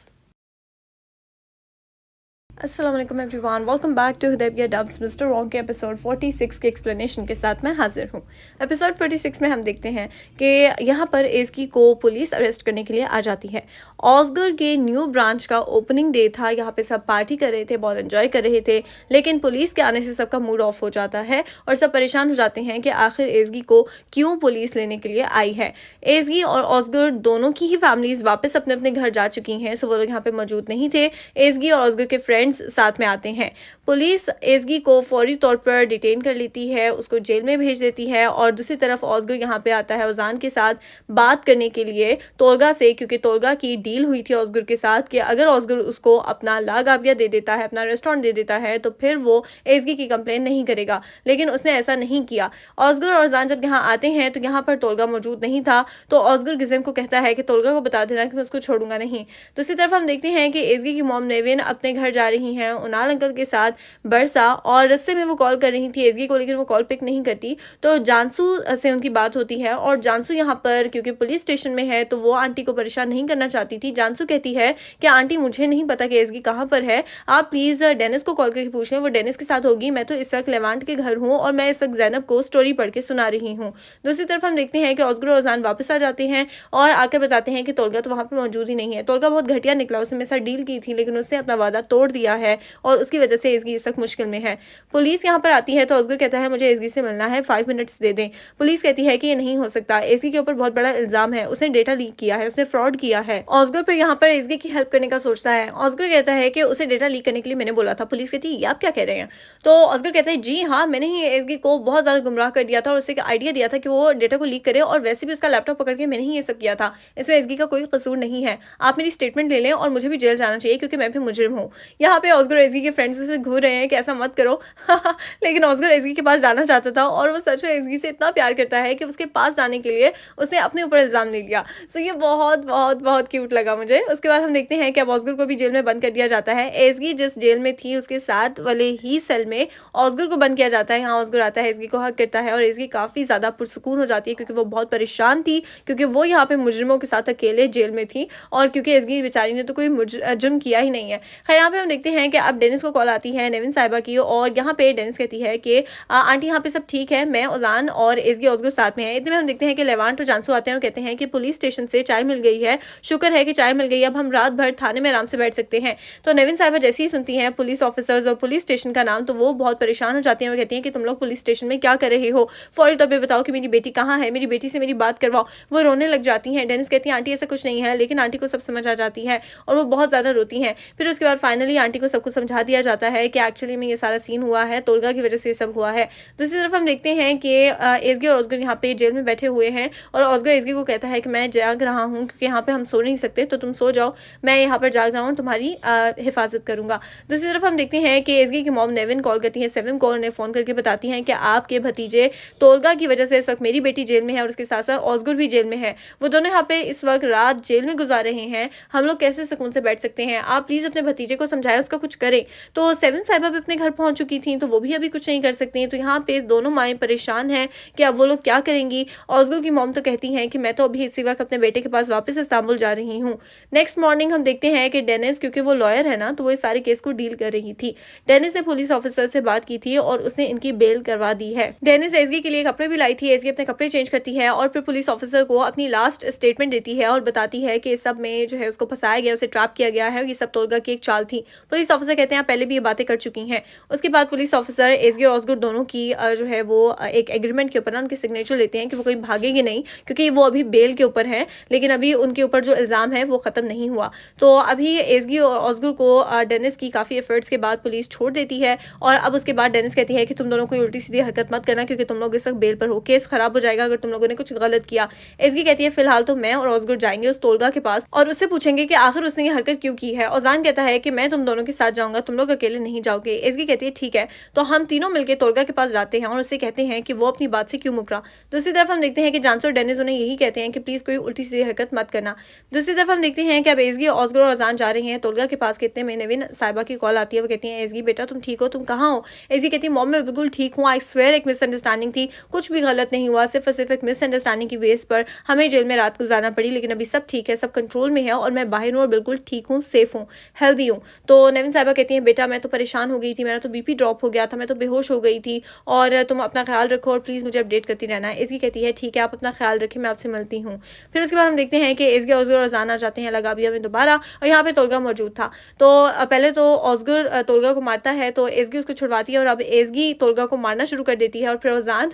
[SPEAKER 1] अस्सलाम वालेकुम everyone, welcome back to Hudaibiya Dubs Mister Wrong के एपिसोड 46 के एक्सप्लेनेशन के साथ मैं हाजिर हूँ। एपिसोड 46 में हम देखते हैं कि यहाँ पर एस्की को पुलिस अरेस्ट करने के लिए आ जाती है। ऑस्गर के न्यू ब्रांच का ओपनिंग डे था, यहाँ पे सब पार्टी कर रहे थे, बहुत एंजॉय कर रहे थे, लेकिन पुलिस के आने से सबका मूड ऑफ हो जाता है और सब परेशान हो जाते हैं कि आखिर एस्गी को क्यों पुलिस लेने के लिए आई है। एस्गी और ऑस्गर दोनों की ही फैमिलीज वापस अपने अपने घर जा चुकी हैं, सो वो लोग यहाँ पे मौजूद नहीं थे। एस्गी और ऑस्गर के फ्रेंड्स साथ में आते हैं। पुलिस एस्गी को फौरी तौर पर डिटेन कर लेती है, उसको जेल में भेज देती है और दूसरी तरफ ऑस्गर यहाँ पे आता है ओजान के साथ बात करने के लिए तोलगा से, क्योंकि तोलगा की डील हुई थी ऑस्गर के साथ कि अगर ऑस्गर उसको अपना लागाबिया दे देता है, अपना रेस्टोरेंट दे देता है, तो फिर वो एस्गी की कंप्लेन नहीं करेगा, लेकिन उसने ऐसा नहीं किया। ऑस्गर और ओजान जब यहाँ आते हैं तो यहाँ पर तोलगा मौजूद नहीं था, तो ऑस्गर गिजेम को कहता है कि तोलगा को बता देना कि मैं उसको छोड़ूंगा नहीं। दूसरी तरफ हम देखते हैं कि एस्गी की मॉम नेविन अपने घर जा रही हैं उनाल अंकल के साथ बरसा, और रस्ते में वो कॉल कर रही थी एस्गी को, लेकिन वो कॉल पिक नहीं करती। तो जानसू से उनकी बात होती है और जानसू यहाँ पर क्योंकि पुलिस स्टेशन में है तो वो आंटी को परेशान नहीं करना चाहती थी। जानसू कहती है कि आंटी मुझे नहीं पता कि एस्गी कहाँ पर है, आप प्लीज डेनिस को कॉल करके पूछ लें, वो डेनिस के साथ होगी, मैं तो इस वक्त लेवांट के घर हूँ और मैं इस वक्त जैनब को स्टोरी पढ़ के सुना रही हूँ। दूसरी तरफ हम देखते हैं कि ऑस्गर और ओजान वापस आ जाते हैं और आकर बताते हैं कि तोलगा तो वहाँ पे मौजूद ही नहीं है। तोलगा बहुत घटिया निकला, उसने मेरे साथ डील की थी लेकिन उसने अपना वादा तोड़ दिया है और उसकी वजह से एस्गी इस वक्त मुश्किल में है। पुलिस यहाँ पर आती है तो ऑस्गर कहता है मुझे एस्गी से मिलना है, 5 मिनट्स दे दें। पुलिस कहती है कि ये नहीं हो सकता, एस्गी के ऊपर बहुत बड़ा इल्जाम है, उसने डेटा लीक किया है, उसने फ्रॉड किया है। ऑस्गर फिर यहाँ पर एस्गी की हेल्प करने का सोचता है। ऑस्गर कहता है कि उसे डेटा लीक करने के लिए मैंने बोला था। पुलिस कहती है ये आप क्या कह रहे हैं? तो ऑस्गर कहता है जी हाँ, मैंने ही एस्गी को बहुत ज्यादा गुमराह कर दिया था और उसे आइडिया दिया था कि वो डेटा को लीक करे, और वैसे भी उसका लैपटॉप पकड़ के मैंने ही ये सब किया था, इसमें एस्गी का कोई कसूर नहीं है। आप मेरी स्टेटमेंट ले लें और मुझे भी जेल जाना चाहिए क्योंकि मैं भी मुजरिम हूँ। यहाँ पे ऑस्गर एस्गी के फ्रेंड्स से घूर रहे हैं कि ऐसा मत करो लेकिन ऑस्गर एस्गी के पास जाना चाहता था और वो सच में एस्गी से इतना प्यार करता है कि उसके पास जाने के लिए उसने अपने ऊपर इल्जाम ले लिया। सो ये बहुत बहुत बहुत क्यूट लगा मुझे। उसके बाद हम देखते हैं कि अब ऑस्गर को भी जेल में बंद कर दिया जाता है। एस्गी जिस जेल में थी उसके साथ वाले ही सेल में ऑस्गर को बंद किया जाता है। यहाँ ऑस्गर आता है, एस्गी को हक करता है और एस्गी काफी ज्यादा पुरसुकून हो जाती है क्योंकि वो बहुत परेशान थी, क्योंकि वो यहाँ पे मुजरिमों के साथ अकेले जेल में थी और क्योंकि एस्गी बेचारी ने तो कोई जुर्म किया ही नहीं है। खैर यहाँ पे हम देखते हैं कि अब डेनिस को कॉल आती है नेविन साहिबा की और यहाँ पे डेनिस कहती है कि आंटी यहाँ पे सब ठीक है, मैं ओजान और एस्गी ऑस्गर साथ में है। इतने में हम देखते हैं कि लेवांट और जानसू आते हैं और कहते हैं कि पुलिस स्टेशन से चाय मिल गई है, शुक्र है कि चाय मिल गई, अब हम रात भर थाने में आराम से बैठ सकते हैं। तो नेविन साहिबा जैसे ही सुनती हैं पुलिस ऑफिसर्स और पुलिस स्टेशन का नाम तो वो बहुत परेशान हो जाती हैं। वो कहती हैं कि तुम लोग पुलिस स्टेशन में क्या कर रहे हो, फौरी तौर पे बताओ कि मेरी बेटी कहाँ है, मेरी बेटी से मेरी बात करवाओ। वो रोने लग जाती हैं। डेनिस कहती है आंटी ऐसा कुछ नहीं है, लेकिन आंटी को सब समझ आ जाती है और वो बहुत ज़्यादा रोती हैं। फिर उसके बाद फाइनली आंटी को सब कुछ समझा दिया जाता है कि एक्चुअली में ये सारा सीन हुआ है, तोलगा की वजह से ये सब हुआ है। दूसरी तरफ हम देखते हैं कि एस्गी और ऑस्गर यहाँ पे जेल में बैठे हुए हैं और ऑस्गर एस्गी को कहता है कि मैं जाग रहा हूँ क्योंकि यहाँ पे हम सो नहीं सकते, तो तुम सो जाओ, मैं यहाँ पर जाग रहा हूँ, तुम्हारी हिफाजत करूंगा। दूसरी तरफ हम देखते हैं कि एस्गी की मॉम नेविन कॉल करती है सेवन को, उन्हें फोन करके बताती हैं कि आपके भतीजे तोलगा की वजह से इस वक्त मेरी बेटी जेल में है और उसके साथ साथ ऑस्गर भी जेल में है। वो दोनों यहाँ पे इस वक्त रात जेल में गुजार रहे हैं, हम लोग कैसे सुकून से बैठ सकते हैं, आप प्लीज अपने भतीजे को समझाएं, उसका कुछ करें। तो सेवन साहिबा भी अपने घर पहुंच चुकी थी तो वो भी अभी कुछ नहीं कर सकती। तो यहाँ पे दोनों माएँ परेशान हैं कि अब वो लोग क्या करेंगी। ऑस्गर की मॉम तो कहती हैं कि मैं तो अभी इसी वक्त अपने बेटे के पास वापस इस्तांबुल जा रही हूँ। नेक्स्ट मॉर्निंग हम देखते हैं कि डेनिस, क्योंकि वो लॉयर है ना, तो वो इस सारे केस को डील कर रही थी। डेनिस ने पुलिस ऑफिसर से बात की थी और उसने इनकी बेल करवा दी है। डेनिस एस्गी के लिए कपड़े भी लाई थी। एस्गी अपने कपड़े चेंज करती है और फिर पुलिस ऑफिसर को अपनी लास्ट स्टेटमेंट देती है और बताती है कि इस सब में जो है उसको फंसाया गया, उसे ट्रैप किया गया है, ये सब तोलगा की एक चाल थी। पुलिस ऑफिसर कहते हैं आप पहले भी ये बातें कर चुकी हैं। उसके बाद पुलिस ऑफिसर एसगी और ऑस्गर दोनों की जो है वो एक एग्रीमेंट के ऊपर ना उनके सिग्नेचर लेते हैं कि वो कहीं भागेंगे नहीं, क्योंकि वो अभी बेल के ऊपर है, लेकिन अभी उनके ऊपर जो इल्ज़ाम है वो ख़त्म नहीं हुआ। तो अभी एसगी और ऑस्गर को डेनिस की काफ़ी एफर्ट्स के बाद पुलिस छोड़ देती है, और अब उसके बाद डेनिस कहती है कि तुम दोनों कोई उल्टी सीधी हरकत मत करना, क्योंकि तुम लोग इस वक्त बेल पर हो, केस खराब हो जाएगा अगर तुम लोगों ने कुछ गलत किया। एसगी कहती है फिलहाल तो मैं और ऑस्गर जाएंगे उस तोलगा के पास और उससे पूछेंगे कि आखिर उसने ये हरकत क्यों की है। औजान कहता है कि मैं तुम दोनों के साथ जाऊंगा, तुम लोग अकेले नहीं जाओगे। एसगी कहती है ठीक है। तो हम तीनों मिलकर तोलगा के पास जाते हैं और उससे कहते हैं कि वो अपनी बात से क्यों मुकरा। दूसरी तरफ हम देखते हैं कि जानसो और डेनिस उन्हें यही कहते हैं कि प्लीज कोई उल्टी सीधी हरकत मत करना। दूसरी तरफ हम देखते हैं कि अब एसगी, ऑस्गर और अजान जा रहे हैं तोलगा के पास। कितने में नवीन साहिबा की कॉल आती है। वो कहती है एसगी बेटा तुम ठीक हो, तुम कहाँ हो। एसगी कहती है मॉम मैं बिल्कुल ठीक हूँ, आई स्वेयर एक मिसअंडरस्टैंडिंग थी, कुछ भी गलत नहीं हुआ, सिर्फ और सिर्फ एक मिसअंडरस्टैंडिंग की बेस पर हमें जेल में रात गुजारना पड़ी, लेकिन अभी सब ठीक है, सब कंट्रोल में है और मैं बाहर हूँ और बिल्कुल ठीक हूँ, सेफ हूँ, हेल्दी हूँ। तो नवीन साहिबा कहती है बेटा मैं तो परेशान हो गई थी, मेरा तो बीपी ड्रॉप हो गया था, मैं तो बेहोश हो गई थी, और तुम अपना ख्याल रखो और प्लीज़ मुझे अपडेट करती रहना है। इसकी कहती है ठीक है आप अपना ख्याल रखें, मैं आपसे मिलती हूँ। फिर उसके बाद हम देखते हैं कि एसगी ऑस्गर और अजान आ जाते हैं लगाबिया में दोबारा, और यहाँ पे तोलगा मौजूद था। तो पहले तो ऑस्गर तोलगा को मारता है, तो एसगी उसको छुड़वाती है, और अब एसगी तोलगा को मारना शुरू कर देती है, और फिर अजान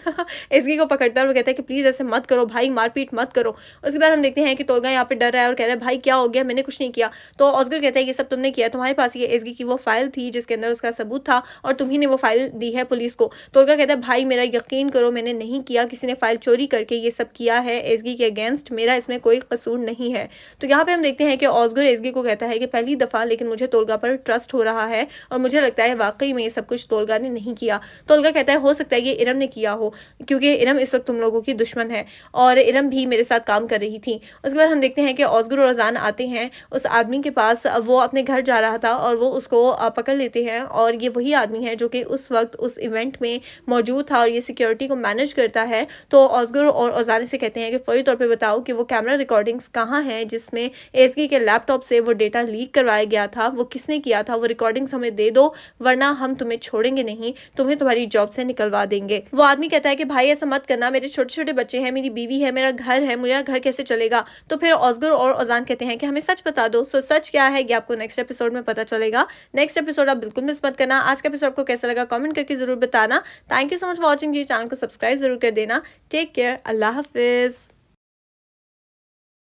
[SPEAKER 1] एसगी को पकड़ता है और वो कहता है कि प्लीज़ ऐसे मत करो भाई, मारपीट मत करो। उसके बाद हम देखते हैं कि तोलगा यहाँ पे डर रहा है और कह रहा है भाई क्या हो गया, मैंने कुछ नहीं किया। तो ऑस्गर कहता है ये सब तुमने किया, तुम्हारे पास ये एसगी की वो फाइल थी जिसके अंदर उसका सबूत था और तुम ही ने वो फाइल दी है पुलिस को। तोलगा कहता है भाई मेरा यकीन करो मैंने नहीं किया, किसी ने फाइल चोरी करके ये सब किया है एसगी के अगेंस्ट, मेरा इसमें कोई कसूर नहीं है। तो यहाँ पे हम देखते हैं कि ऑस्गर एसगी को कहता है कि पहली दफ़ा लेकिन मुझे तोलगा पर ट्रस्ट हो रहा है और मुझे लगता है वाकई में ये सब कुछ तोलगा ने नहीं किया। तोलगा कहता है हो सकता है ये इरम ने किया हो, क्योंकि इरम इस वक्त तुम लोगों की दुश्मन है और इरम भी मेरे साथ काम कर रही थी। उसके बाद हम देखते हैं कि ऑस्गर और अजान आते हैं उस आदमी के पास, वो अपने घर जा रहा था और वो उसको पकड़ लेते हैं, और ये वही आदमी है जो कि उस वक्त उस इवेंट में मौजूद था और ये सिक्योरिटी को मैनेज करता है। तो ऑस्गर और अजान से कहते हैं कि फौरी तौर पे बताओ कि वो कैमरा रिकॉर्डिंग्स कहाँ हैं जिसमें एसगी के लैपटॉप से वो डेटा लीक करवाया गया था, वो किसने किया था, वो रिकॉर्डिंग्स हमें दे दो वरना हम तुम्हें छोड़ेंगे नहीं, तुम्हें तुम्हारी जॉब से निकलवा देंगे। वो आदमी कहता है कि भाई ऐसा मत करना, मेरे छोटे छोटे बच्चे हैं, मेरी बीवी है, मेरा घर है, मेरा घर कैसे चलेगा। तो फिर ऑस्गर और अजान कहते हैं कि हमें सच बता दो। सो सच क्या है ये आपको नेक्स्ट एपिसोड में पता चलेगा। नेक्स्ट एपिसोड आप बिल्कुल मिस मत करना। आज का एपिसोड आपको कैसा लगा कमेंट करके जरूर बताना। Thank you so much for watching जी, चैनल को सब्सक्राइब जरूर कर देना। टेक केयर, अल्लाह हाफिज।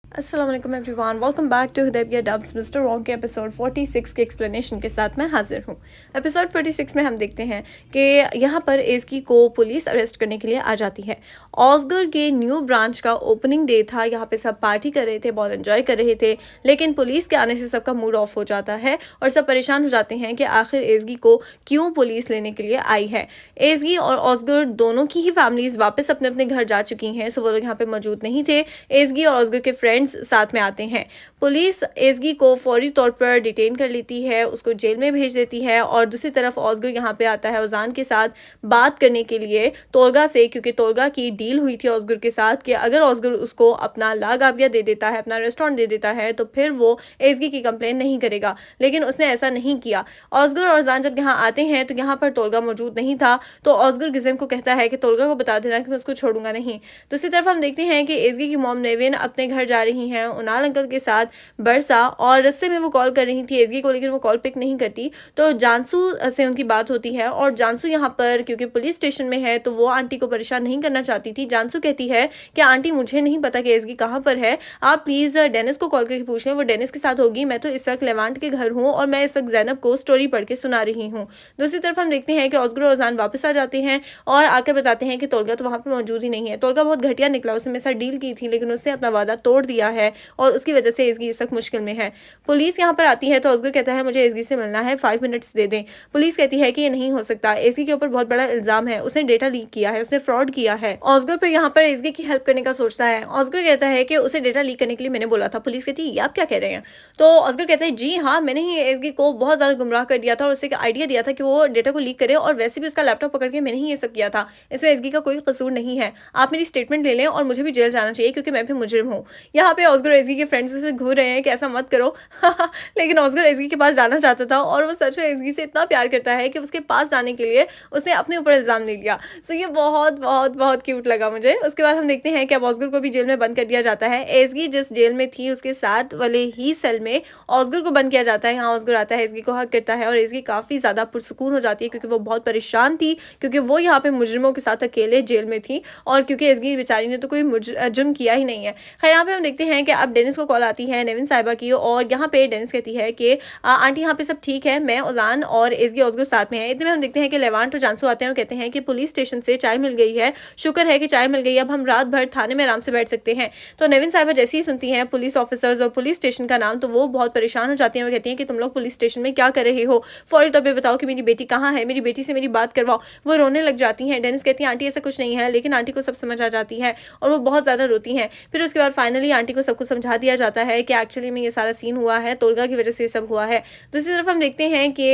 [SPEAKER 1] अस्सलाम वालेकुम everyone, welcome back to Hudaibiya Dubs Mister Wrong के एपिसोड 46 के एक्सप्लेनेशन के साथ मैं हाजिर हूँ। एपिसोड 46 में हम देखते हैं कि यहाँ पर एसकी को पुलिस अरेस्ट करने के लिए आ जाती है। ऑस्गर के न्यू ब्रांच का ओपनिंग डे था, यहाँ पे सब पार्टी कर रहे थे, बहुत एंजॉय कर रहे थे, लेकिन पुलिस के आने से सबका मूड ऑफ हो जाता है और सब परेशान हो जाते हैं कि आखिर एसगी को क्यों पुलिस लेने के लिए आई है। एसगी और ऑस्गर दोनों की ही फैमिलीज वापस अपने अपने घर जा चुकी हैं, सो वो लोग यहाँ पे मौजूद नहीं थे। एसगी और ऑस्गर के फ्रेंड्स साथ में आते हैं। पुलिस एसगी को फौरी तौर पर डिटेन कर लेती है, उसको जेल में भेज देती है, और दूसरी तरफ ऑस्गर यहाँ पे आता है अजान के साथ बात करने के लिए तोलगा से, क्योंकि तोलगा की डील हुई थी ऑस्गर के साथ कि अगर ऑस्गर उसको अपना लागाबिया दे देता है, अपना रेस्टोरेंट दे देता है, तो फिर वो एसगी की कंप्लेन नहीं करेगा, लेकिन उसने ऐसा नहीं किया। ऑस्गर और अजान जब यहाँ आते हैं तो यहाँ पर तोलगा मौजूद नहीं था, तो ऑस्गर गिज़ेम को कहता है कि तोलगा को बता देना कि मैं उसको छोड़ूंगा नहीं। दूसरी तरफ हम देखते हैं कि एसगी की मॉम नेविन अपने घर जा रही हैं उनाल अंकल के साथ बरसा, और रस्ते में वो कॉल कर रही थी एसगी को, लेकिन वो कॉल पिक नहीं करती। तो जानसू से उनकी बात होती है, और जानसू यहाँ पर क्योंकि पुलिस स्टेशन में है तो वो आंटी को परेशान नहीं करना चाहती थी। जानसू कहती है कि आंटी मुझे नहीं पता कि एसगी कहाँ पर है, आप प्लीज़ डेनिस को कॉल करके पूछ लें, वो डेनिस के साथ होगी, मैं तो इस वक्त लेवांट के घर हूँ और मैं इस वक्त जैनब को स्टोरी पढ़ के सुना रही हूँ। दूसरी तरफ हम देखते हैं कि ऑस्गर और अजान वापस आ जाते हैं और आकर बताते हैं कि तोलगा तो वहाँ पर मौजूद ही नहीं है। तोलगा बहुत घटिया निकला, उसने मेरे साथ डील की थी लेकिन उसने अपना वादा तोड़ दिया है और उसकी वजह से एसगी इस वक्त मुश्किल में है। पुलिस यहाँ पर आती है तो ऑस्गर कहता है मुझे एसगी से मिलना है, 5 मिनट्स दे दें। पुलिस कहती है कि ये नहीं हो सकता, एसगी के ऊपर बहुत बड़ा इल्जाम है, उसने डेटा लीक किया है, उसने फ्रॉड किया है। ऑस्गर पर यहाँ पर एसगी की हेल्प करने का सोचता है। ऑस्गर कहता है कि उसे डेटा लीक करने के लिए मैंने बोला था। पुलिस कहती है आप क्या कह रहे हैं? तो ऑस्गर कहता है जी हाँ, मैंने ही एसगी को बहुत ज्यादा गुमराह कर दिया था और उसे आइडिया दिया था कि वो डेटा को लीक करे, और वैसे भी उसका लैपटॉप पकड़ के मैंने ही ये सब किया था, इसमें एसगी का कोई कसूर नहीं है। आप मेरी स्टेटमेंट ले लें और मुझे भी जेल जाना चाहिए क्योंकि मैं भी मुजरिम हूँ। यहाँ पे ऑस्गर एसगी के फ्रेंड्स से घूर घूर रहे हैं कि ऐसा मत करो। लेकिन ऑस्कर एज़गी के पास जाना चाहता था और वो सच में एज़गी से इतना प्यार करता है कि उसके पास जाने के लिए उसने अपने ऊपर इल्ज़ाम ले लिया। सो ये बहुत, बहुत, बहुत क्यूट लगा मुझे। उसके बाद हम देखते हैं कि अब ऑस्कर को भी जेल में बंद कर दिया जाता है। एज़गी जिस जेल में थी उसके साथ वाले ही सेल में ऑस्कर को बंद किया जाता है। यहाँ ऑस्कर आता है, एज़गी को हग करता है और एज़गी काफ़ी ज़्यादा पुरसुकून हो जाती है क्योंकि वो बहुत परेशान थी, क्योंकि वो यहाँ पे मुजरिमों के साथ अकेले जेल में थी और क्योंकि एज़गी बेचारी ने तो कोई जुर्म किया ही नहीं है। खैर यहाँ पे हम देखते हैं कि अब डेनिस को कॉल आती है नेविन साहिबा की और यहाँ पे डेनिस कहती है कि आंटी यहाँ पे सब ठीक है, मैं ओजान और एज़गी ऑस्कर साथ में है। इतने में हम देखते हैं कि लेवांट और जानसू आते हैं और कहते हैं कि पुलिस स्टेशन से चाय मिल गई है, शुक्र है कि चाय मिल गई, अब हम रात भर थाने में आराम से बैठ सकते हैं। तो नेविन साहिबा जैसे ही सुनती हैं पुलिस ऑफिसर्स और पुलिस स्टेशन का नाम तो वो बहुत परेशान हो जाती हैं। वो कहती हैं कि तुम लोग पुलिस स्टेशन में क्या कर रहे हो, फौरी तौर पे बताओ कि मेरी बेटी कहाँ है, मेरी बेटी से मेरी बात करवाओ। वो रोने लग जाती हैं। डेनिस कहती है आंटी ऐसा कुछ नहीं है, लेकिन आंटी को सब समझ आ जाती है और वो बहुत ज़्यादा रोती हैं। फिर उसके बाद फाइनली आंटी को सब कुछ समझा दिया जाता है कि एक्चुअली में ये सारा सीन हुआ है, तोलगा की वजह से ये सब हुआ है। दूसरी तरफ हम देखते हैं कि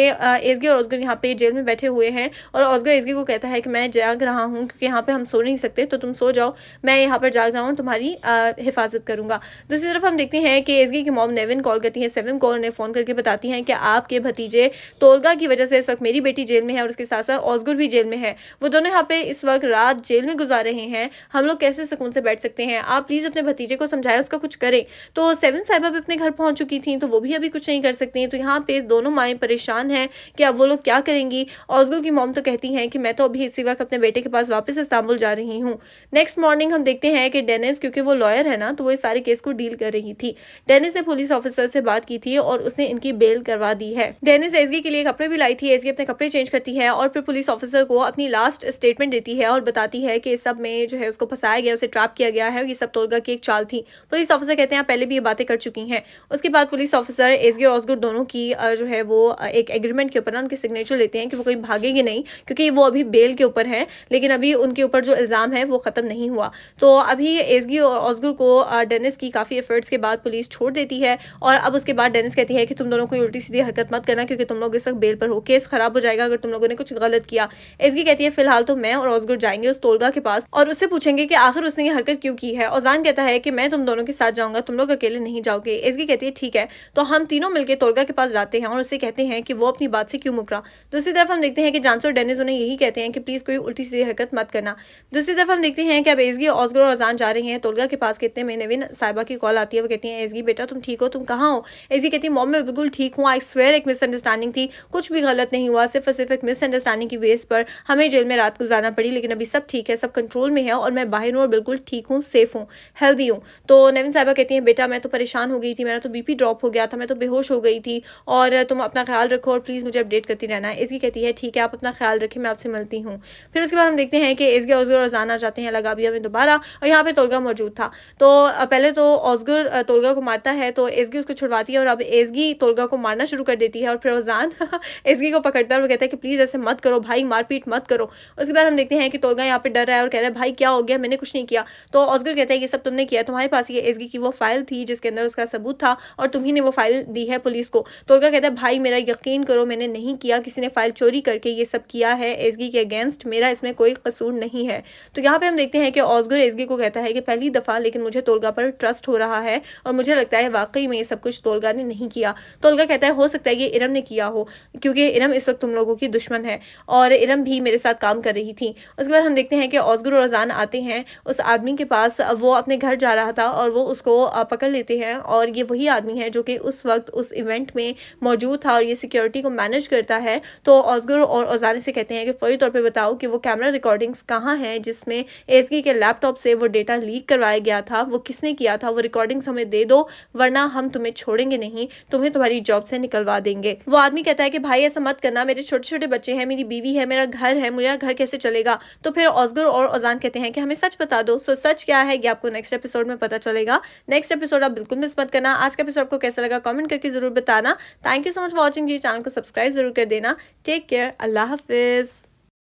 [SPEAKER 1] एज़गी और ऑस्कर यहाँ पे जेल में बैठे हुए हैं और ऑस्कर एज़गी को कहता है कि मैं जाग रहा हूँ क्योंकि यहाँ पे हम सो नहीं सकते, तो तुम सो जाओ, मैं यहाँ पर जाग रहा हूँ, तुम्हारी हिफाजत करूंगा। दूसरी तरफ हम देखते हैं कि एज़गी की मॉम नेविन कॉल करती है सेविम को, उन्हें फ़ोन करके बताती हैं कि आपके भतीजे तोलगा की वजह से इस वक्त मेरी बेटी जेल में है और उसके साथ साथ ऑस्कर भी जेल में है। वो दोनों यहाँ पे इस वक्त रात जेल में गुजार रहे हैं, हम लोग कैसे सुकून से बैठ सकते हैं, आप प्लीज़ अपने भतीजे को समझाएं, उसका कुछ करें। तो सेवन साहिबा भी अपने घर पहुंच चुकी थी, तो वो भी अभी कुछ नहीं कर सकती हैं। तो यहाँ पे दोनों माएँ परेशान हैं कि अब वो लोग क्या करेंगी। ऑस्कर की मॉम तो कहती हैं कि मैं तो अभी इसी वक्त अपने बेटे के पास वापस इस्तांबुल जा रही हूँ। नेक्स्ट मॉर्निंग हम देखते हैं कि डेनिस, क्योंकि वो लॉयर है ना, तो वो इस सारे केस को डील कर रही थी। डेनिस ने पुलिस ऑफिसर से बात की थी और उसने इनकी बेल करवा दी है। डेनिस एज़गी के लिए कपड़े भी लाई थी। एज़गी अपने कपड़े चेंज करती है और फिर पुलिस ऑफिसर को अपनी लास्ट स्टेटमेंट देती है और बताती है कि इस सब में जो है उसको फंसाया गया, उसे ट्रैप किया गया है और ये सब तोलगा की एक चाल थी। पुलिस ऑफिसर कहते हैं आप पहले भी ये बातें कर चुकी हैं। उसके बाद पुलिस ऑफिसर एज़गी और ऑस्कर दोनों की जो है वो एक एग्रीमेंट के ऊपर ना उनके सिग्नेचर लेते हैं कि वो कहीं भागेगी नहीं, क्योंकि वो अभी बेल के ऊपर है, लेकिन अभी उनके ऊपर जो इल्ज़ाम है वो ख़त्म नहीं हुआ। तो अभी एज़गी और ऑस्कर को डेनिस की काफ़ी एफर्ट्स के बाद पुलिस छोड़ देती है और अब उसके बाद डेनिस कहती है कि तुम दोनों कोई उल्टी सीधी हरकत मत करना क्योंकि तुम लोग इस वक्त बेल पर हो, केस खराब हो जाएगा अगर तुम लोगों ने कुछ गलत किया। एज़गी कहती है फिलहाल तो मैं और ऑस्कर जाएंगे उस तोलगा के पास और उससे पूछेंगे कि आखिर उसने ये हरकत क्यों की है। ओजान कहता है कि मैं तुम दोनों के साथ जाऊंगा, तुम लोग अकेले नहीं जाओगे। एज़गी कहती है ठीक है। तो हम तीनों मिलकर तोलगा के पास जाते हैं और उससे कहते हैं कि वो अपनी बात से क्यों मुकरा। दूसरी तरफ हम देखते हैं कि जानसू और डेनिस उन्हें यही कहते हैं कि प्लीज कोई उल्टी सीधी हरकत मत करना। दूसरी तरफ हम देखते हैं कि अब एज़गी, ऑस्कर और ओजान जा रहे हैं तोलगा के पास। कहते हैं नेविन साहिबा की कॉल आती है, वो कहती है एज़गी बेटा तुम ठीक हो, तुम कहाँ हो। एज़गी कहती है मॉम मैं बिल्कुल ठीक हूँ, आई स्वेयर एक मिसअंडरस्टैंडिंग थी, कुछ भी गलत नहीं हुआ, सिर्फ और सिर्फ एक मिसअंडरस्टैंडिंग की बेस पर हमें जेल में रात गुजारना पड़ी, लेकिन अभी सब ठीक है, सब कंट्रोल में है और मैं बाहर हूँ और बिल्कुल ठीक हूँ, सेफ हूँ, हेल्दी हूँ। तो नेविन साहिबा कहती हैं बेटा मैं तो परेशान हो गई थी, मेरा तो बीपी ड्रॉप हो गया था, मैं तो बेहोश हो गई थी और तुम अपना ख्याल रखो और प्लीज़ मुझे अपडेट करती रहना। एज़गी कहती है ठीक है आप अपना ख्याल रखें, मैं आपसे मिलती हूँ। फिर उसके बाद हम देखते हैं कि एज़गी ऑस्कर और ओजान आ जाते हैं लगाबिया में दोबारा और यहाँ पे तोलगा मौजूद था। तो पहले तो ऑस्कर तोलगा को मारता है तो एज़गी उसको छुड़वाती है और अब एज़गी तोलगा को मारना शुरू कर देती है और फिर ओजान एज़गी को पकड़ता है और कहता है कि प्लीज़ ऐसे मत करो भाई, मारपीट मत करो। उसके बाद हम देखते हैं कि तोलगा यहाँ पे डर रहा है और कह रहा है भाई क्या हो गया, मैंने कुछ नहीं किया। तो ऑस्कर कहता है ये सब तुमने किया, तुम्हारे पास ये एज़गी की वो फाइल थी जिसके अंदर उसका सबूत था और तुम्ही ने वो फाइल दी है पुलिस को। तोलगा कहता है भाई मेरा यकीन करो मैंने नहीं किया, किसी ने फाइल चोरी करके ये सब किया है एज़गी के अगेंस्ट, मेरा इसमें कोई कसूर नहीं है। तो यहाँ पे हम देखते हैं कि ऑस्कर एज़गी को कहता है कि पहली दफ़ा लेकिन मुझे तोलगा पर ट्रस्ट हो रहा है और मुझे लगता है वाकई में ये सब कुछ तोलगा ने नहीं किया। तोलगा कहता है हो सकता है ये इरम ने किया हो क्योंकि इरम इस वक्त तुम लोगों की दुश्मन है और इरम भी मेरे साथ काम कर रही थी। उसके बाद हम देखते हैं कि ऑस्कर और ओजान आते हैं उस आदमी के पास, वो अपने घर जा रहा था और वो उसको पकड़ लेते हैं और ये वही आदमी है जो कि उस वक्त उस इवेंट में मौजूद था और ये सिक्योरिटी को मैनेज करता है। तो ऑस्कर और ओजान से कहते हैं कि फौरी तौर पे बताओ कि वो कैमरा रिकॉर्डिंग्स कहाँ हैं जिसमें एज़गी के लैपटॉप से वो डेटा लीक करवाया गया था, वो किसने किया था, वो रिकॉर्डिंग्स हमें दे दो वरना हम तुम्हें छोड़ेंगे नहीं, तुम्हें तुम्हारी जॉब से निकलवा देंगे। वो आदमी कहता है कि भाई ऐसा मत करना, मेरे छोटे छोटे बच्चे हैं, मेरी बीवी है, मेरा घर है, मेरा घर कैसे चलेगा। तो फिर ऑस्कर और ओजान कहते हैं कि हमें सच बता दो। सो सच क्या है ये आपको नेक्स्ट एपिसोड में पता चलेगा। नेक्स्ट एपिसोड आप बिल्कुल मिस मत करना। आज का एपिसोड आपको कैसा लगा कमेंट करके जरूर बताना। Thank you so much for watching जी, चैनल को सब्सक्राइब जरूर कर देना। टेक केयर, अल्लाह हाफिज।